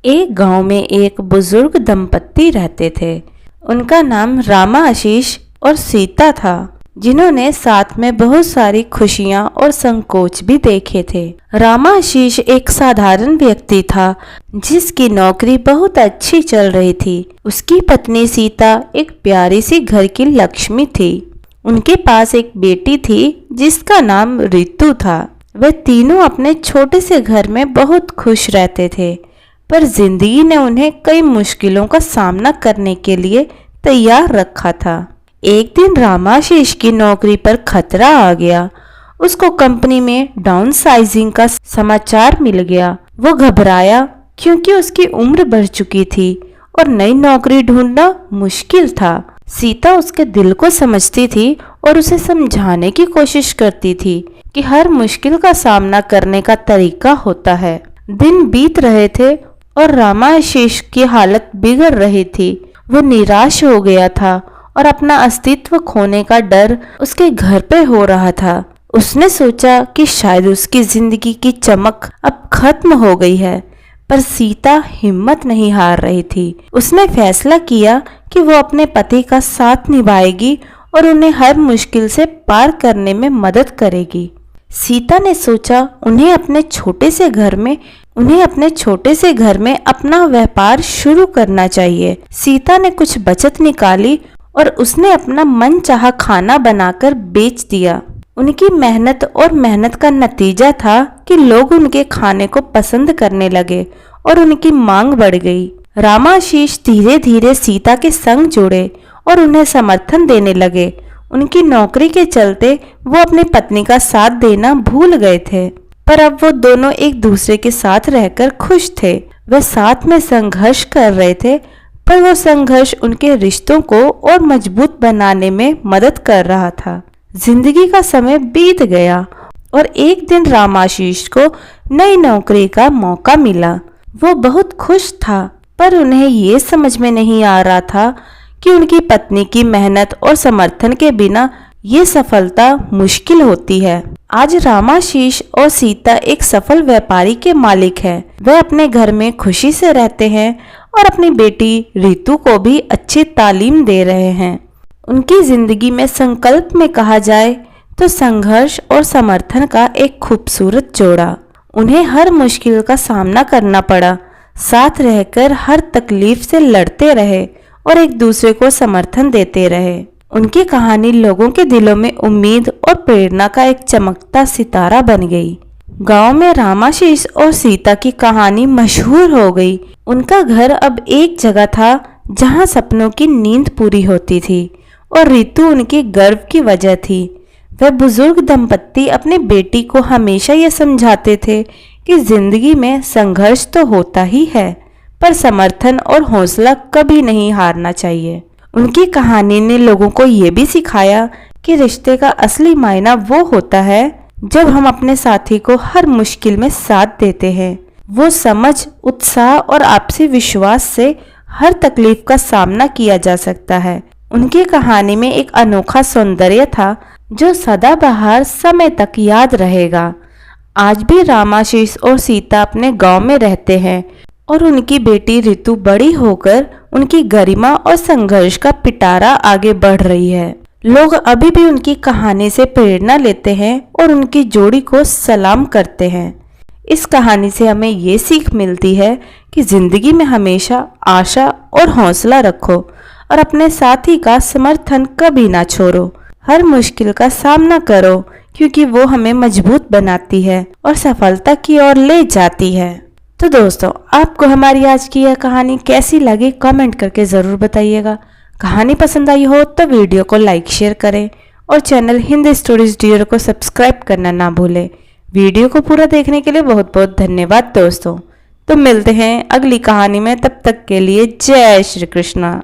एक गांव में एक बुजुर्ग दंपत्ति रहते थे। उनका नाम रामा आशीष और सीता था, जिन्होंने साथ में बहुत सारी खुशियां और संकोच भी देखे थे। रामा आशीष एक साधारण व्यक्ति था, जिसकी नौकरी बहुत अच्छी चल रही थी। उसकी पत्नी सीता एक प्यारी सी घर की लक्ष्मी थी। उनके पास एक बेटी थी जिसका नाम रितु था। वे तीनों अपने छोटे से घर में बहुत खुश रहते थे, पर जिंदगी ने उन्हें कई मुश्किलों का सामना करने के लिए तैयार रखा था। एक दिन रामाशीष की नौकरी पर खतरा आ गया। उसको कंपनी में डाउन साइजिंग का समाचार मिल गया। वो घबराया क्योंकि उसकी उम्र बढ़ चुकी थी और नई नौकरी ढूंढना मुश्किल था। सीता उसके दिल को समझती थी और उसे समझाने की कोशिश करती थी कि हर मुश्किल का सामना करने का तरीका होता है। दिन बीत रहे थे और रामाशीष की हालत बिगड़ रही थी। वो निराश हो गया था और अपना अस्तित्व खोने का डर उसके घर पे हो रहा था। उसने सोचा कि शायद उसकी जिंदगी की चमक अब खत्म हो गई है, पर सीता हिम्मत नहीं हार रही थी। उसने फैसला किया कि वो अपने पति का साथ निभाएगी और उन्हें हर मुश्किल से पार करने में मदद करेगी। सीता ने सोचा उन्हें अपने छोटे से घर में अपना व्यापार शुरू करना चाहिए। सीता ने कुछ बचत निकाली और उसने अपना मनचाहा खाना बनाकर बेच दिया। उनकी मेहनत का नतीजा था कि लोग उनके खाने को पसंद करने लगे और उनकी मांग बढ़ गई। रामाशीष धीरे धीरे सीता के संग जुड़े और उन्हें समर्थन देने लगे। उनकी नौकरी के चलते वो अपनी पत्नी का साथ देना भूल गए थे, पर अब वो दोनों एक दूसरे के साथ रहकर खुश थे। वे साथ में संघर्ष कर रहे थे, पर वो संघर्ष उनके रिश्तों को और मजबूत बनाने में मदद कर रहा था। जिंदगी का समय बीत गया और एक दिन रामाशीष को नई नौकरी का मौका मिला। वो बहुत खुश था, पर उन्हें ये समझ में नहीं आ रहा था कि उनकी पत्नी की मेहनत और समर्थन के बिना ये सफलता मुश्किल होती है। आज रामाशीष और सीता एक सफल व्यापारी के मालिक हैं। वे अपने घर में खुशी से रहते हैं और अपनी बेटी रितु को भी अच्छी तालीम दे रहे हैं। उनकी जिंदगी में संकल्प में कहा जाए तो संघर्ष और समर्थन का एक खूबसूरत जोड़ा। उन्हें हर मुश्किल का सामना करना पड़ा, साथ रहकर हर तकलीफ से लड़ते रहे और एक दूसरे को समर्थन देते रहे। उनकी कहानी लोगों के दिलों में उम्मीद और प्रेरणा का एक चमकता सितारा बन गई। गांव में रामाशीष और सीता की कहानी मशहूर हो गई। उनका घर अब एक जगह था जहां सपनों की नींद पूरी होती थी और रितु उनके गर्व की वजह थी। वह बुजुर्ग दंपत्ति अपनी बेटी को हमेशा ये समझाते थे कि जिंदगी में संघर्ष तो होता ही है, पर समर्थन और हौसला कभी नहीं हारना चाहिए। उनकी कहानी ने लोगों को ये भी सिखाया कि रिश्ते का असली मायना वो होता है जब हम अपने साथी को हर मुश्किल में साथ देते हैं। वो समझ, उत्साह और आपसी विश्वास से हर तकलीफ का सामना किया जा सकता है। उनकी कहानी में एक अनोखा सौंदर्य था जो सदाबहार समय तक याद रहेगा। आज भी रामाशीष और सीता अपने गांव में रहते हैं और उनकी बेटी रितु बड़ी होकर उनकी गरिमा और संघर्ष का पिटारा आगे बढ़ रही है। लोग अभी भी उनकी कहानी से प्रेरणा लेते हैं और उनकी जोड़ी को सलाम करते हैं। इस कहानी से हमें ये सीख मिलती है कि जिंदगी में हमेशा आशा और हौसला रखो और अपने साथी का समर्थन कभी ना छोड़ो। हर मुश्किल का सामना करो, क्योंकि वो हमें मजबूत बनाती है और सफलता की ओर ले जाती है। तो दोस्तों, आपको हमारी आज की यह कहानी कैसी लगी कमेंट करके ज़रूर बताइएगा। कहानी पसंद आई हो तो वीडियो को लाइक शेयर करें और चैनल हिंदी स्टोरीज डियर को सब्सक्राइब करना ना भूलें। वीडियो को पूरा देखने के लिए बहुत बहुत धन्यवाद दोस्तों। तो मिलते हैं अगली कहानी में, तब तक के लिए जय श्री कृष्णा।